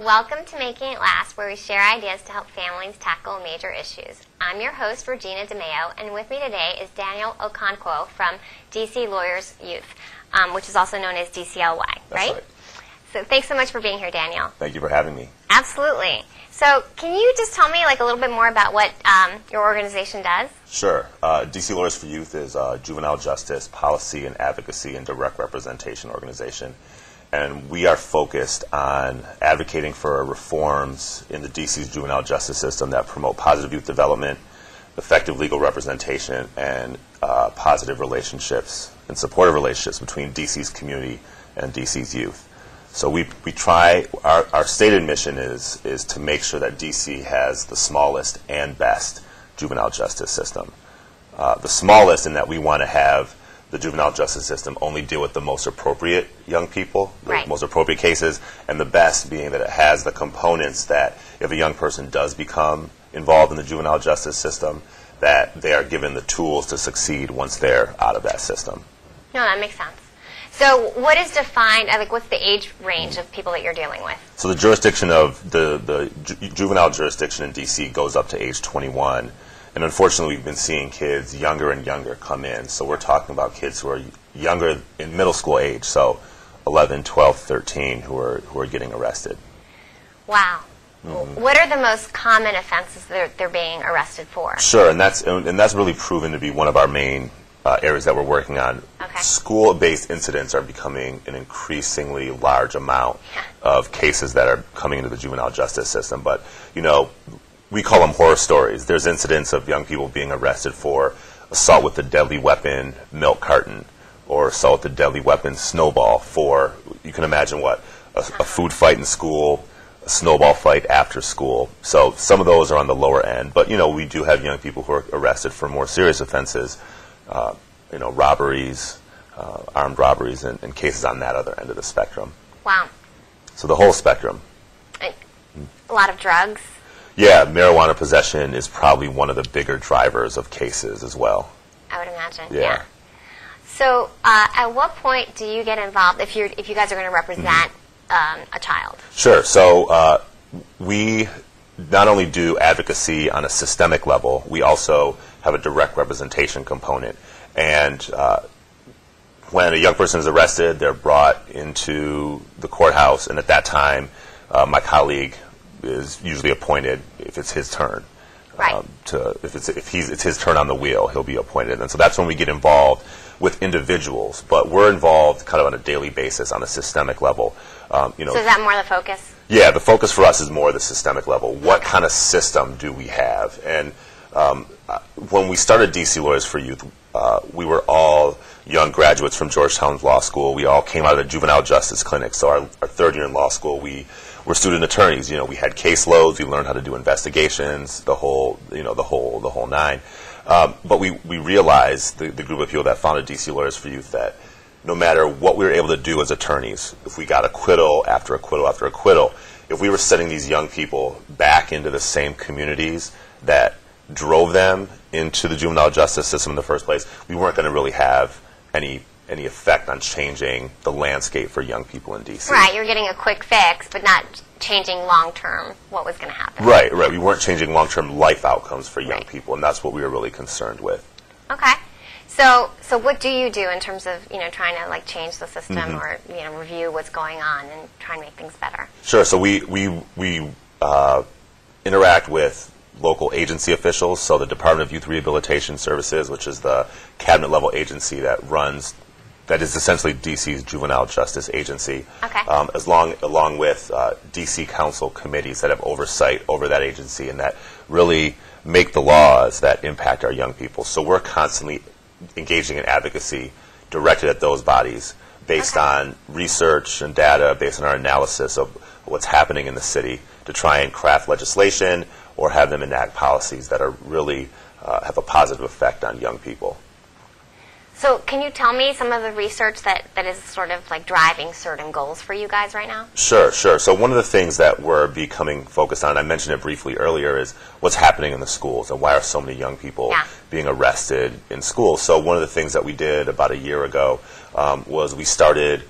welcome to Making It Last, where we share ideas to help families tackle major issues. I'm your host, Regina DeMeo, and with me today is Daniel Okonkwo from DCLY's Youth, which is also known as DCLY, right? That's right. So thanks so much for being here, Daniel. Thank you for having me. Absolutely. So can you just tell me a little bit more about what your organization does? Sure. DCLY's for Youth is a juvenile justice policy and advocacy and direct representation organization. And we are focused on advocating for reforms in the DC's juvenile justice system that promote positive youth development, effective legal representation, and positive relationships and supportive relationships between DC's community and DC's youth. So we try, our stated mission is to make sure that DC has the smallest and best juvenile justice system. The smallest in that we want to have the juvenile justice system only deal with the most appropriate young people, the most appropriate cases, and the best being that it has the components that if a young person does become involved in the juvenile justice system, that they are given the tools to succeed once they're out of that system. No, that makes sense. So what is defined, what's the age range of people that you're dealing with? So the jurisdiction of the juvenile jurisdiction in DC goes up to age 21. And unfortunately, we've been seeing kids younger and younger come in. So we're talking about kids who are younger in middle school age, so 11, 12, 13, who are getting arrested. Wow. Mm-hmm. What are the most common offenses they're being arrested for? Sure, and that's really proven to be one of our main areas that we're working on. Okay. School-based incidents are becoming an increasingly large amount of cases that are coming into the juvenile justice system. But, you know, we call them horror stories. There's incidents of young people being arrested for assault with a deadly weapon milk carton, or assault with a deadly weapon snowball, for, you can imagine what, a food fight in school, a snowball fight after school. So some of those are on the lower end. But, you know, we do have young people who are arrested for more serious offenses, you know, robberies, armed robberies, and cases on that other end of the spectrum. Wow. So the whole spectrum. A lot of drugs? Yeah, marijuana possession is probably one of the bigger drivers of cases as well. I would imagine, yeah. So at what point do you get involved if you guys are going to represent a child? Sure. So we not only do advocacy on a systemic level, we also have a direct representation component. And when a young person is arrested, they're brought into the courthouse, and at that time, my colleague is usually appointed if it's his turn. Right. It's his turn on the wheel, he'll be appointed. And so that's when we get involved with individuals. But we're involved kind of on a daily basis on a systemic level. You know, so is that more the focus? Yeah, the focus for us is more the systemic level. What kind of system do we have? And when we started DCLY's for Youth, we were all young graduates from Georgetown Law School. We all came out of the juvenile justice clinic. So our third year in law school, we were student attorneys. You know, we had caseloads. We learned how to do investigations, the whole nine. But we realized, the group of people that founded DCLY's for Youth, that no matter what we were able to do as attorneys, if we got acquittal after acquittal after acquittal, if we were sending these young people back into the same communities that drove them into the juvenile justice system in the first place, we weren't going to really have any effect on changing the landscape for young people in DC. Right, you're getting a quick fix, but not changing long-term what was going to happen. Right. We weren't changing long-term life outcomes for young people, and that's what we were really concerned with. Okay. So what do you do in terms of, you know, trying to change the system or, you know, review what's going on and try and make things better? Sure. So we interact with local agency officials, so the Department of Youth Rehabilitation Services, which is the cabinet-level agency that is essentially DC's juvenile justice agency, okay. Along with DC council committees that have oversight over that agency and that really make the laws that impact our young people. So we're constantly engaging in advocacy directed at those bodies based on research and data, based on our analysis of what's happening in the city, to try and craft legislation or have them enact policies that are really have a positive effect on young people. So can you tell me some of the research that is sort of driving certain goals for you guys right now? Sure. So one of the things that we're becoming focused on, I mentioned it briefly earlier, is what's happening in the schools and why are so many young people being arrested in schools. So one of the things that we did about a year ago was we started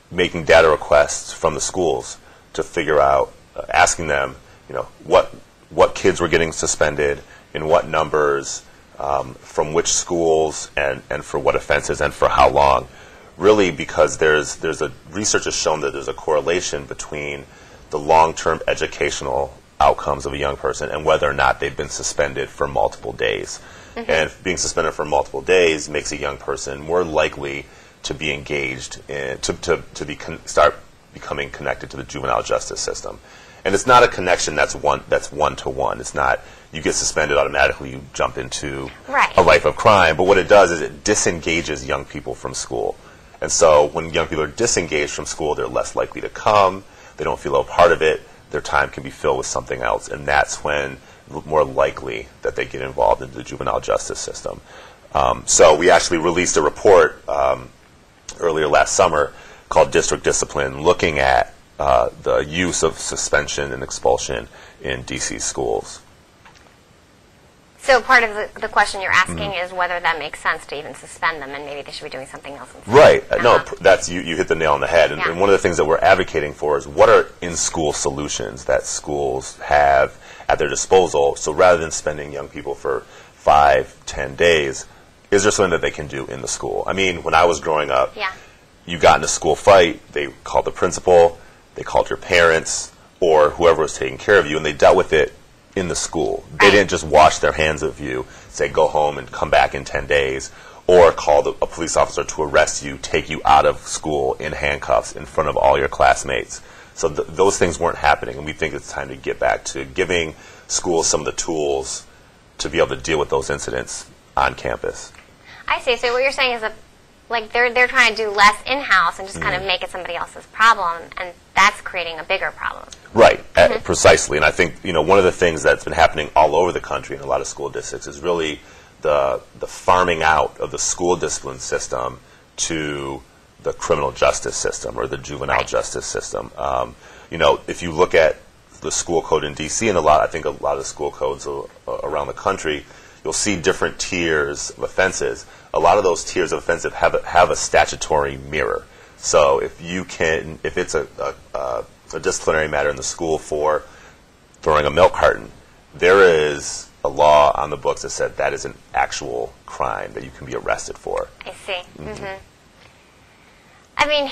making data requests from the schools to figure out, asking them, what kids were getting suspended, in what numbers, from which schools, and for what offenses, and for how long. Really, because research has shown that there's a correlation between the long-term educational outcomes of a young person and whether or not they've been suspended for multiple days. Mm-hmm. And being suspended for multiple days makes a young person more likely to be engaged in, start becoming connected to the juvenile justice system. And it's not a connection that's one-to-one. It's not you get suspended automatically, you jump into a life of crime. But what it does is it disengages young people from school. And so when young people are disengaged from school, they're less likely to come. They don't feel a part of it. Their time can be filled with something else. And that's when more likely that they get involved in the juvenile justice system. So we actually released a report earlier last summer called District Discipline, looking at the use of suspension and expulsion in D.C. schools. So part of the question you're asking is whether that makes sense to even suspend them, and maybe they should be doing something else instead. Right. No, that's you hit the nail on the head. And one of the things that we're advocating for is what are in-school solutions that schools have at their disposal. So rather than spending young people for 5-10 days, is there something that they can do in the school? I mean, when I was growing up, you got in a school fight, they called the principal, they called your parents, or whoever was taking care of you, and they dealt with it in the school. They didn't just wash their hands of you, say go home and come back in 10 days, or call a police officer to arrest you, take you out of school in handcuffs in front of all your classmates. So those things weren't happening, and we think it's time to get back to giving schools some of the tools to be able to deal with those incidents on campus. I see. So what you're saying is they're trying to do less in-house and just kind of make it somebody else's problem, and that's creating a bigger problem. Right, precisely. And I think one of the things that's been happening all over the country in a lot of school districts is really the farming out of the school discipline system to the criminal justice system or the juvenile justice system. If you look at the school code in D.C. and I think a lot of school codes around the country, you'll see different tiers of offenses. A lot of those tiers of offenses have a statutory mirror. So if it's a disciplinary matter in the school for throwing a milk carton, there is a law on the books that said that is an actual crime that you can be arrested for. I see. Mm-hmm. I mean,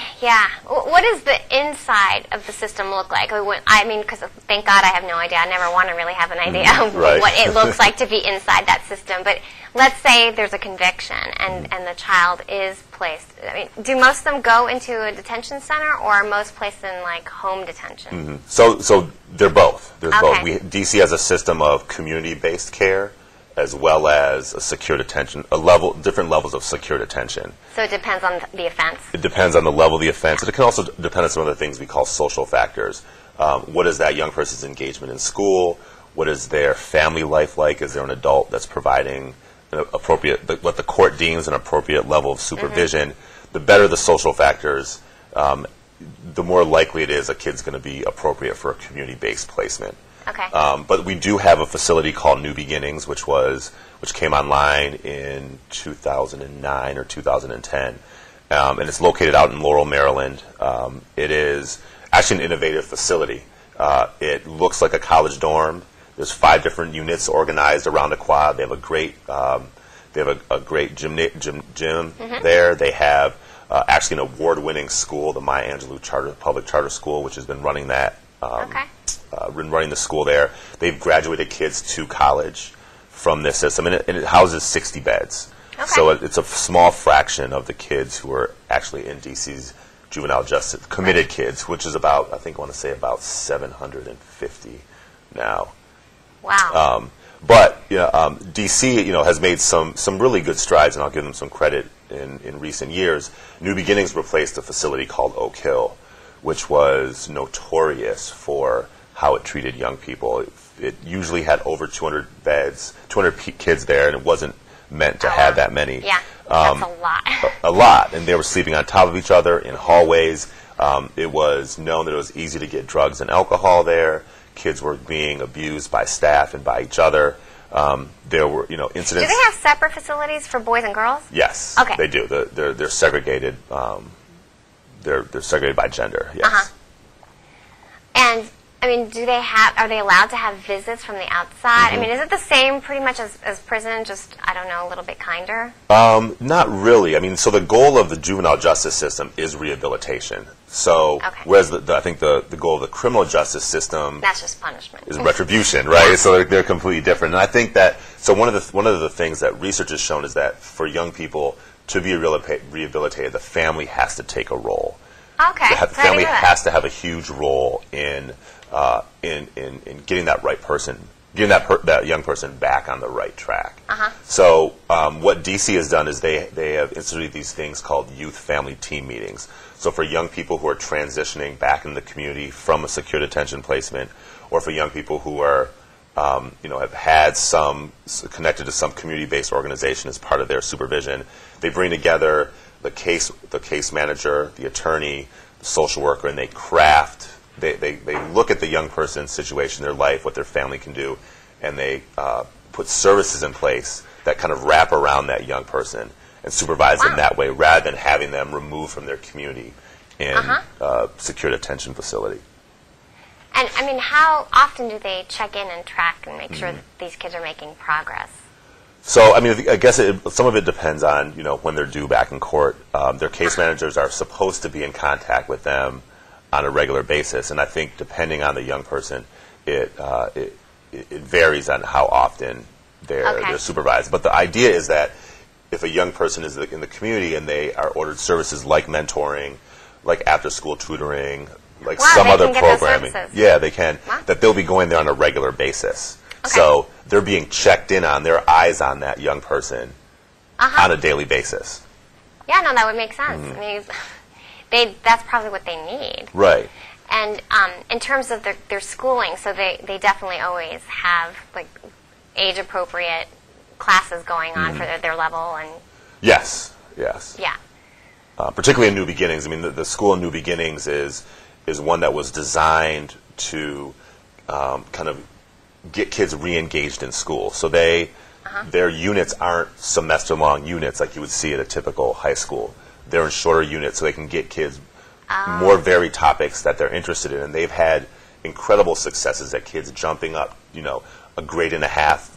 what does the inside of the system look like? Because thank God I have no idea. I never want to really have an idea of what it looks like to be inside that system. But let's say there's a conviction and the child is placed. I mean, do most of them go into a detention center, or are most placed in home detention? So they're both. There's both. DC has a system of community-based care, as well as a secure detention, different levels of secure detention. So it depends on the offense? It depends on the level of the offense. And it can also depend on some of the things we call social factors. What is that young person's engagement in school? What is their family life like? Is there an adult that's providing an appropriate, what the court deems an appropriate level of supervision? The better the social factors, the more likely it is a kid's going to be appropriate for a community-based placement. Okay. But we do have a facility called New Beginnings, which came online in 2009 or 2010, and it's located out in Laurel, Maryland. It is actually an innovative facility. It looks like a college dorm. There's 5 different units organized around a quad. They have a great gym there. They have actually an award-winning school, the Maya Angelou Public Charter School, which has been running that. Running the school there. They've graduated kids to college from this system, and it houses 60 beds. Okay. So it's a small fraction of the kids who are actually in DC's juvenile justice, committed kids, which is about 750 now. Wow. But DC has made some really good strides, and I'll give them some credit in recent years. New Beginnings replaced a facility called Oak Hill, which was notorious for how it treated young people. It usually had over 200 beds, 200 kids there, and it wasn't meant to have that many. Yeah, that's a lot. A lot, and they were sleeping on top of each other in hallways. It was known that it was easy to get drugs and alcohol there. Kids were being abused by staff and by each other. There were, incidents. Do they have separate facilities for boys and girls? Yes, okay. They do. They're segregated. They're segregated by gender. Yes. And I mean, are they allowed to have visits from the outside? I mean, is it the same pretty much as prison, just, I don't know, a little bit kinder? Not really. I mean, so the goal of the juvenile justice system is rehabilitation. So, whereas I think the goal of the criminal justice system, that's just punishment, is retribution, right? Yeah. So they're completely different. And I think that, so one of the things that research has shown is that for young people to be rehabilitated, the family has to take a role. Okay. The family has to have a huge role in getting that right person, getting that young person back on the right track. So what DC has done is they have instituted these things called youth family team meetings. So for young people who are transitioning back in the community from a secure detention placement, or for young people who are have had connected to some community-based organization as part of their supervision, they bring together the case manager, the attorney, the social worker, and they craft. They look at the young person's situation, their life, what their family can do, and they put services in place that kind of wrap around that young person and supervise them that way, rather than having them removed from their community in a secure detention facility. And I mean, how often do they check in and track and make sure that these kids are making progress? So, I mean, I guess some of it depends on, when they're due back in court. Their case managers are supposed to be in contact with them on a regular basis, and I think depending on the young person, it varies on how often they're supervised. But the idea is that if a young person is in the community and they are ordered services like mentoring, like after-school tutoring, like some other programming, they can, that they'll be going there on a regular basis. So they're being checked in on, their eyes on that young person on a daily basis. Yeah, no, that would make sense. I mean, that's probably what they need. Right. And in terms of their schooling, so they definitely always have like age-appropriate classes going on for their level and. Yes. Yeah. Particularly in New Beginnings. I mean, the school in New Beginnings is one that was designed to kind of get kids re-engaged in school. So their units aren't semester-long units like you would see at a typical high school. They're in shorter units so they can get kids more varied topics that they're interested in. And they've had incredible successes at kids jumping up, a grade and a half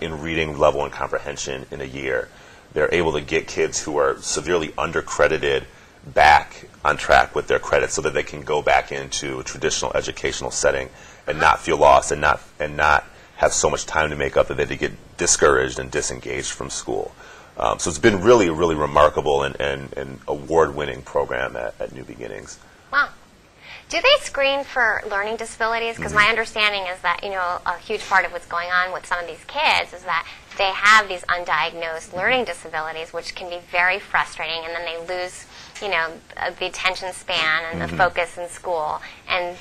in reading level and comprehension in a year. They're able to get kids who are severely undercredited back on track with their credits so that they can go back into a traditional educational setting and not feel lost and not have so much time to make up that they get discouraged and disengaged from school. So it's been really, really remarkable and award-winning program at New Beginnings. Wow. Do they screen for learning disabilities? Because my understanding is that, a huge part of what's going on with some of these kids is that they have these undiagnosed learning disabilities, which can be very frustrating, and then they lose, the attention span and the focus in school, and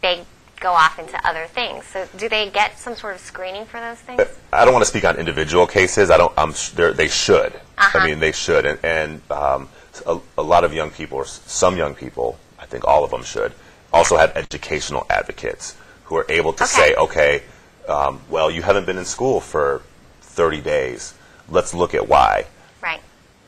they go off into other things. So do they get some sort of screening for those things? I don't want to speak on individual cases. They should. I mean, they should. And a lot of young people, or some young people, I think all of them should, also have educational advocates who are able to say, well, you haven't been in school for 30 days. Let's look at why. Right.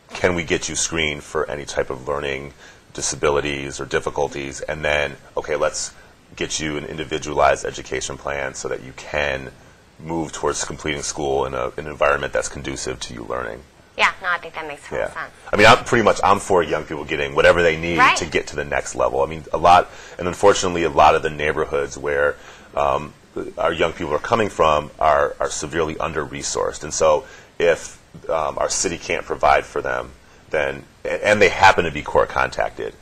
Can we get you screened for any type of learning disabilities or difficulties? And then, let's get you an individualized education plan so that you can move towards completing school in an environment that's conducive to you learning. Yeah, no, I think that makes total sense. I mean, I'm for young people getting whatever they need to get to the next level. I mean, unfortunately, a lot of the neighborhoods where our young people are coming from are severely under-resourced. And so if our city can't provide for them, and they happen to be court contacted,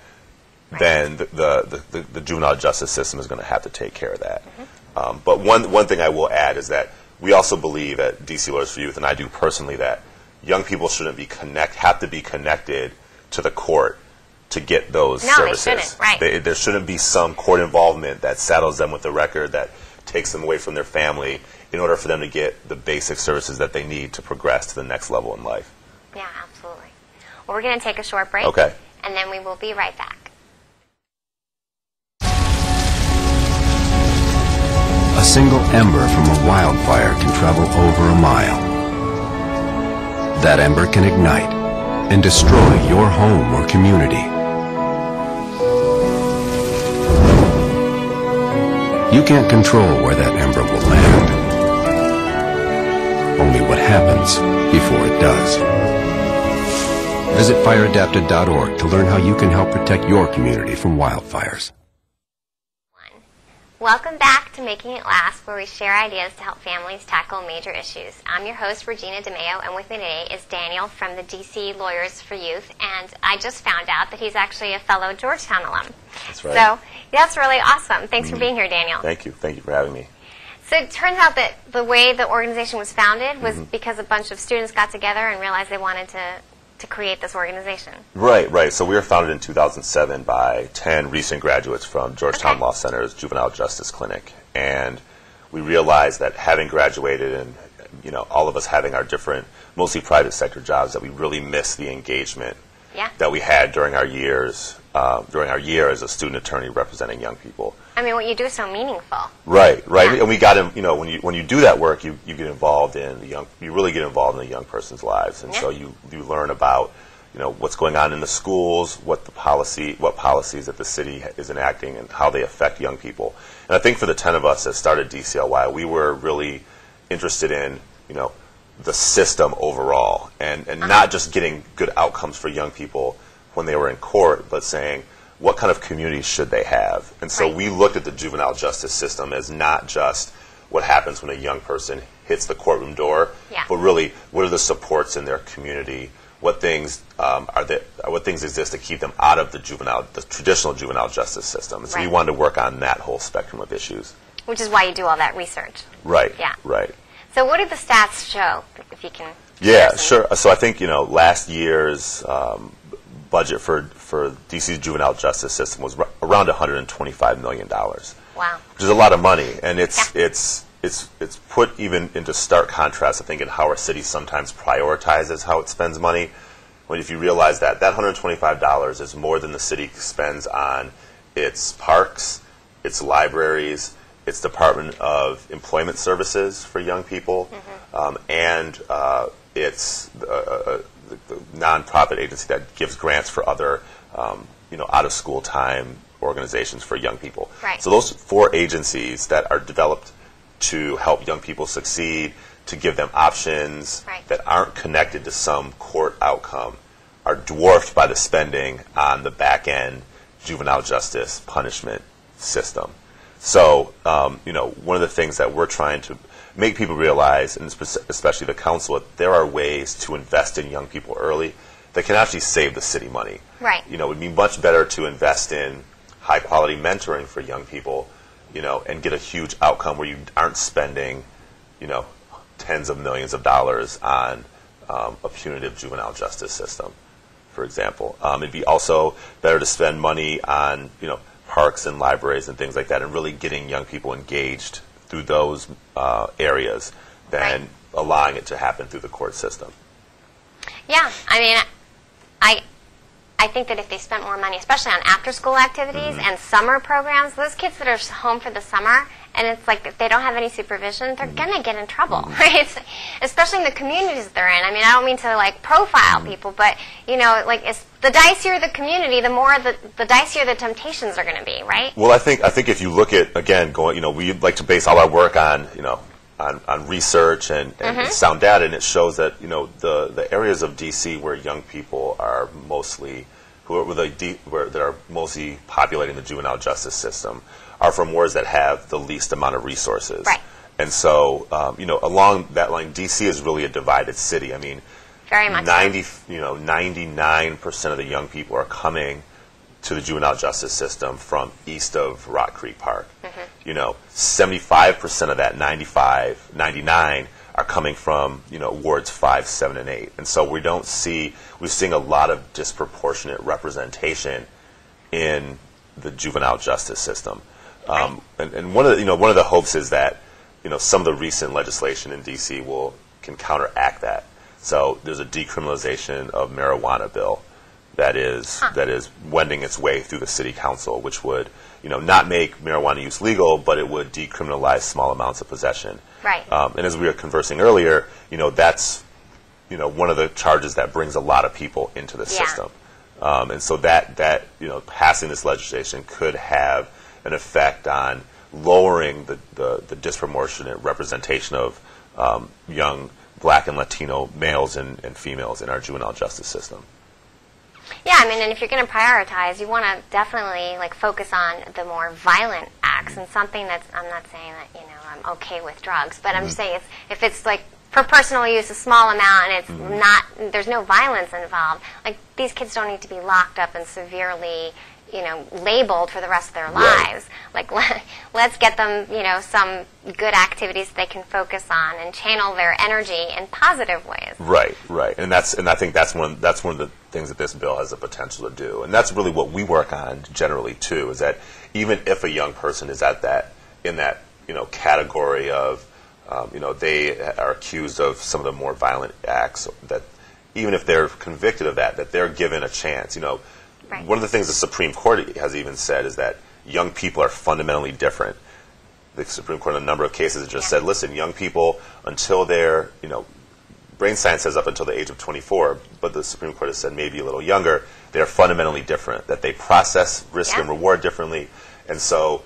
then the juvenile justice system is going to have to take care of that. But one thing I will add is that we also believe at DC Lawyers for Youth, and I do personally, that young people shouldn't have to be connected to the court to get those services. They shouldn't, right. There shouldn't be some court involvement that saddles them with the record, that takes them away from their family, in order for them to get the basic services that they need to progress to the next level in life. Yeah, absolutely. Well, we're going to take a short break. Okay. And then we will be right back. A single ember from a wildfire can travel over a mile. That ember can ignite and destroy your home or community. You can't control where that ember will land. Only what happens before it does. Visit fireadapted.org to learn how you can help protect your community from wildfires. Welcome back to Making It Last, where we share ideas to help families tackle major issues. I'm your host, Regina DeMeo, and with me today is Daniel from the DC Lawyers for Youth, and I just found out that he's actually a fellow Georgetown alum. That's right. So that's really awesome. Thanks for being here, Daniel. Thank you. Thank you for having me. So it turns out that the way the organization was founded was because a bunch of students got together and realized they wanted to create this organization. Right. So we were founded in 2007 by 10 recent graduates from Georgetown Law Center's Juvenile Justice Clinic. And we realized that having graduated and, all of us having our different, mostly private sector jobs, that we really missed the engagement that we had during our years, during our year as a student attorney representing young people. I mean, what you do is so meaningful. Right. Yeah. And we got in, when you do that work, you get involved in you really get involved in the young person's lives. And so you learn about, what's going on in the schools, what policies that the city is enacting and how they affect young people. And I think for the 10 of us that started DCLY, we were really interested in, the system overall and not just getting good outcomes for young people when they were in court, but saying, what kind of community should they have? And so we looked at the juvenile justice system as not just what happens when a young person hits the courtroom door, but really what are the supports in their community? What things what things exist to keep them out of the traditional juvenile justice system? And so we wanted to work on that whole spectrum of issues. Which is why you do all that research. Right. Yeah. Right. So what do the stats show, if you can? Yeah, sure. So I think, last year's budget for DC's juvenile justice system was around $125 million. Wow. Which is a lot of money. And it's put even into stark contrast, I think, in how our city sometimes prioritizes how it spends money. When if you realize that $125 is more than the city spends on its parks, its libraries, its Department of Employment Services for young people, and it's the nonprofit agency that gives grants for other, out-of-school time organizations for young people. Right. So those 4 agencies that are developed to help young people succeed, to give them options that aren't connected to some court outcome, are dwarfed by the spending on the back-end juvenile justice punishment system. So, one of the things that we're trying to make people realize, and especially the council, there are ways to invest in young people early that can actually save the city money. Right. It would be much better to invest in high-quality mentoring for young people, and get a huge outcome where you aren't spending, tens of millions of dollars on a punitive juvenile justice system, for example. It'd be also better to spend money on, parks and libraries and things like that, and really getting young people engaged through those areas than allowing it to happen through the court system. Yeah, I mean, I think that if they spent more money, especially on after-school activities and summer programs, those kids that are home for the summer, and it's like if they don't have any supervision, they're going to get in trouble, right? Especially in the communities they're in. I mean, I don't mean to, profile people, but, it's the dicier the community, the more the dicier the temptations are going to be, right? Well, I think if you look at, again, we like to base all our work on, on research and sound data, and it shows that, the areas of D.C. where young people are mostly, that are mostly populating the juvenile justice system are from wards that have the least amount of resources. Right. And so, along that line, D.C. is really a divided city. I mean, very much 99% of the young people are coming to the juvenile justice system from east of Rock Creek Park. 75% of that 99 are coming from, wards 5, 7, and 8. And so we're seeing a lot of disproportionate representation in the juvenile justice system. And one of the hopes is that, some of the recent legislation in D.C. can counteract that. So there's a decriminalization of marijuana bill that is wending its way through the city council, which would, not make marijuana use legal, but it would decriminalize small amounts of possession. Right. And as we were conversing earlier, that's, one of the charges that brings a lot of people into the system. And so that passing this legislation could have an effect on lowering the disproportionate representation of young Black and Latino males and females in our juvenile justice system. Yeah, I mean, and if you're going to prioritize, you want to definitely focus on the more violent acts, and something that's, I'm not saying that I'm okay with drugs, but I'm just saying if it's for personal use, a small amount, and it's not, there's no violence involved. These kids don't need to be locked up and severely, labeled for the rest of their lives. Let's get them, some good activities they can focus on and channel their energy in positive ways. Right, and I think that's one of the things that this bill has the potential to do, and that's really what we work on generally too. Is that even if a young person is in that category of they are accused of some of the more violent acts, that even if they're convicted of that they're given a chance. Right. One of the things the Supreme Court has even said is that young people are fundamentally different. The Supreme Court in a number of cases has just said, listen, young people, until they're, brain science says up until the age of 24, but the Supreme Court has said maybe a little younger, they're fundamentally different, that they process risk and reward differently. And so,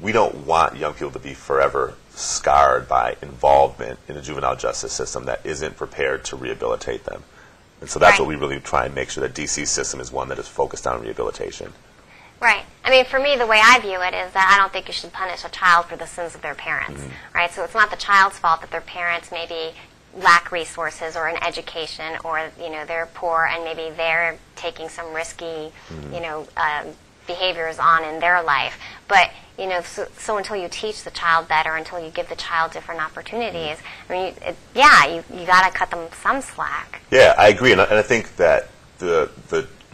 we don't want young people to be forever scarred by involvement in the juvenile justice system that isn't prepared to rehabilitate them. And so that's what we really try and make sure that DC's system is one that is focused on rehabilitation. Right. I mean, for me, the way I view it is that I don't think you should punish a child for the sins of their parents, right? So it's not the child's fault that their parents maybe lack resources or an education, or, they're poor and maybe they're taking some risky, behaviors on in their life. But, so until you teach the child better, until you give the child different opportunities, I mean, you got to cut them some slack. Yeah, I agree. And I think that the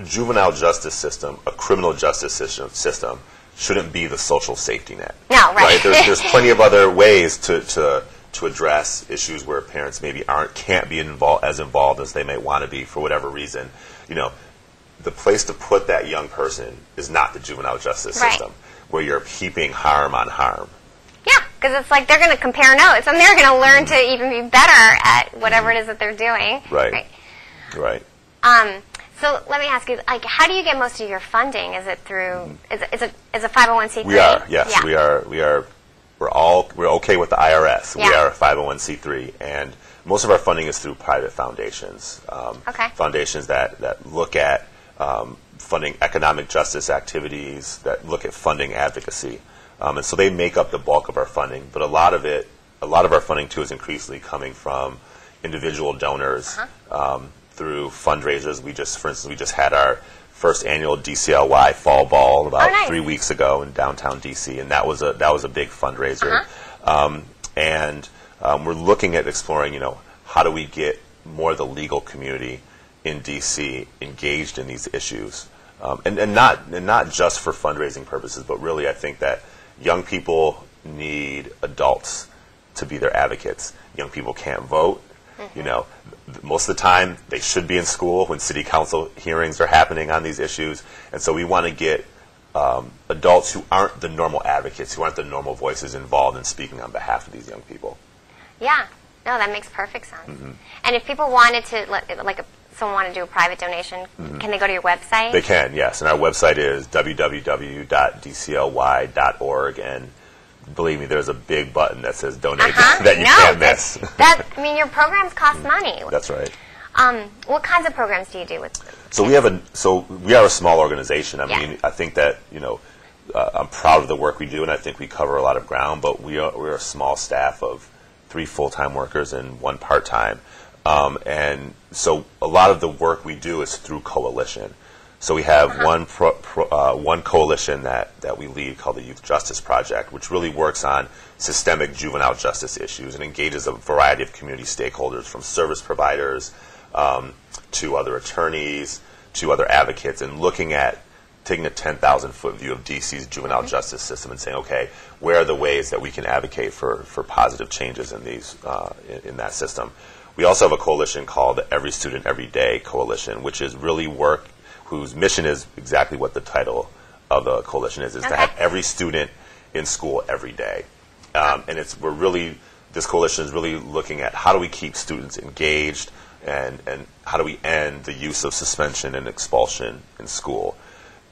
juvenile justice system, a criminal justice system, shouldn't be the social safety net. No, right. There's plenty of other ways to address issues where parents maybe can't be as involved as they may want to be for whatever reason. The place to put that young person is not the juvenile justice system, where you're heaping harm on harm. Yeah, because it's they're going to compare notes, and they're going to learn to even be better at whatever it is that they're doing. Right. So let me ask you, how do you get most of your funding? Is it through? Is it a 501c3? We are. Yes, yeah. we are. We're okay with the IRS. Yeah. We are a 501c3, and most of our funding is through private foundations. Foundations that look at funding economic justice activities, that look at funding advocacy, and so they make up the bulk of our funding. But a lot of our funding too is increasingly coming from individual donors through fundraisers. For instance, we just had our first annual DCLY fall ball about 3 weeks ago in downtown DC, and that was a big fundraiser. And we're looking at exploring, how do we get more of the legal community in DC engaged in these issues, and not just for fundraising purposes, but really I think that young people need adults to be their advocates. Young people can't vote. Most of the time they should be in school when city council hearings are happening on these issues, and so we want to get adults who aren't the normal advocates, who aren't the normal voices involved in speaking on behalf of these young people. Yeah, no, that makes perfect sense. And if people wanted to, someone wanted to do a private donation, can they go to your website? They can, yes, and our website is www.dcly.org, and believe me, there's a big button that says donate that you can't miss. Your programs cost money. That's right. What kinds of programs do you do with? So we are a small organization. I think that I'm proud of the work we do, and I think we cover a lot of ground. But we're a small staff of 3 full-time workers and 1 part-time, and so a lot of the work we do is through coalition. So we have one coalition that we lead called the Youth Justice Project, which really works on systemic juvenile justice issues and engages a variety of community stakeholders, from service providers to other attorneys to other advocates, and looking at taking a 10,000-foot view of DC's juvenile justice system and saying, okay, where are the ways that we can advocate for positive changes in these in that system. We also have a coalition called the Every Student Every Day Coalition, which is really work whose mission is exactly what the title of the coalition is to have every student in school every day. And this coalition is really looking at how do we keep students engaged, and how do we end the use of suspension and expulsion in school.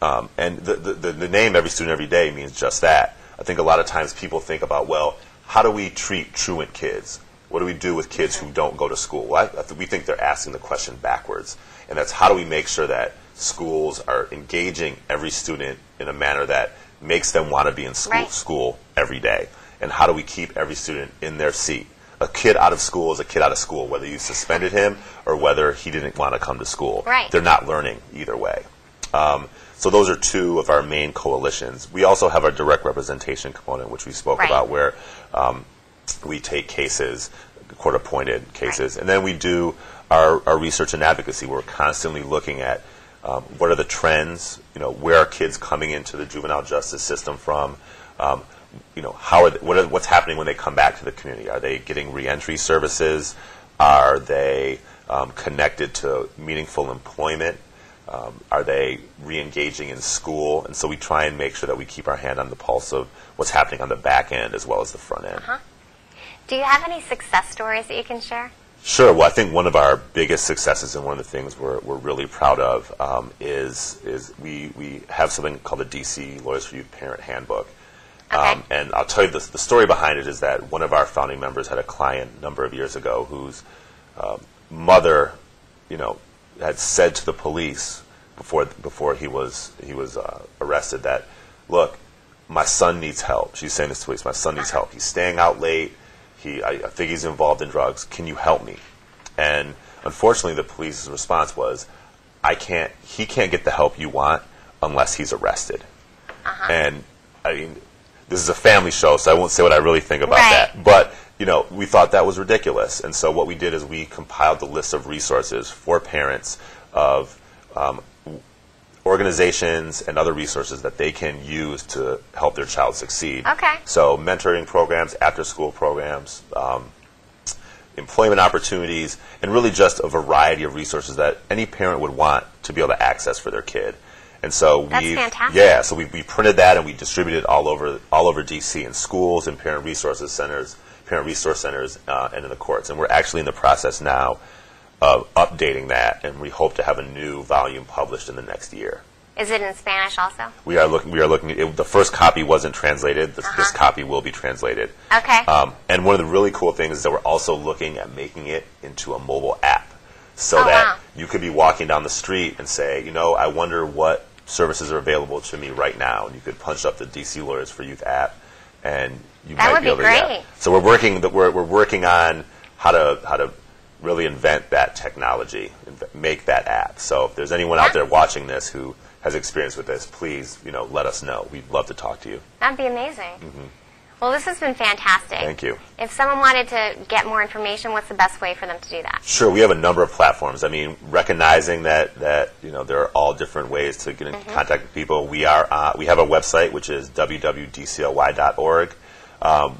And the name Every Student Every Day means just that. I think a lot of times people think about, well, how do we treat truant kids? What do we do with kids who don't go to school? Well, we think they're asking the question backwards. And that's how do we make sure that schools are engaging every student in a manner that makes them want to be in school every day? And how do we keep every student in their seat? A kid out of school is a kid out of school, whether you suspended him or whether he didn't want to come to school. Right. They're not learning either way. So those are two of our main coalitions. We also have our direct representation component, which we spoke about, where we take cases, court-appointed cases, and then we do our research and advocacy. We're constantly looking at what are the trends, where are kids coming into the juvenile justice system from, what's happening when they come back to the community. Are they getting reentry services? Are they connected to meaningful employment? Are they re-engaging in school? And so we try and make sure that we keep our hand on the pulse of what's happening on the back end as well as the front end. Do you have any success stories that you can share? Sure. Well, I think one of our biggest successes and one of the things we're really proud of is we have something called the DC Lawyers for Youth Parent Handbook. And I'll tell you the story behind it is that one of our founding members had a client a number of years ago whose mother, had said to the police before he was arrested that, look, my son needs help. She's saying this to police, my son needs help. He's staying out late. I think he's involved in drugs. Can you help me? And unfortunately, the police's response was, he can't get the help you want unless he's arrested. And I mean, this is a family show, so I won't say what I really think about that. But we thought that was ridiculous. And so what we did is we compiled the list of resources for parents of organizations and other resources that they can use to help their child succeed. So mentoring programs, after-school programs, employment opportunities, and really just a variety of resources that any parent would want to be able to access for their kid. And so so we printed that and we distributed it all over DC in schools and parent resource centers, and in the courts. And we're actually in the process now of updating that, and we hope to have a new volume published in the next year. Is it in Spanish also? We are looking. The first copy wasn't translated. This copy will be translated. And one of the really cool things is that we're also looking at making it into a mobile app, so that you could be walking down the street and say, I wonder what services are available to me right now, and you could punch up the DC Lawyers for Youth app, and you might be able to. That would be great. So we're working on how to really invent that technology and make that app. So if there's anyone out there watching this who has experience with this, please, let us know. We'd love to talk to you. That'd be amazing. Well, this has been fantastic. Thank you. If someone wanted to get more information, what's the best way for them to do that? Sure. We have a number of platforms. I mean, recognizing that there are all different ways to get in contact with people. We have a website, which is www.dcly.org.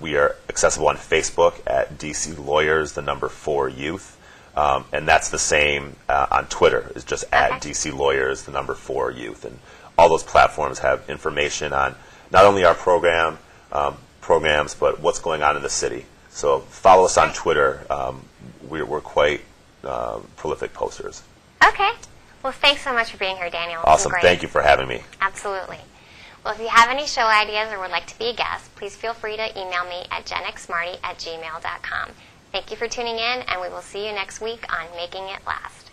We are accessible on Facebook at DC Lawyers, the number 4 Youth. And that's the same on Twitter. It's just at DC Lawyers, the number 4 Youth. And all those platforms have information on not only our programs, but what's going on in the city. So follow us on Twitter. We're quite prolific posters. Okay. Well, thanks so much for being here, Daniel. Awesome. Thank you for having me. Absolutely. Well, if you have any show ideas or would like to be a guest, please feel free to email me at genxmarty@gmail.com. Thank you for tuning in, and we will see you next week on Making It Last.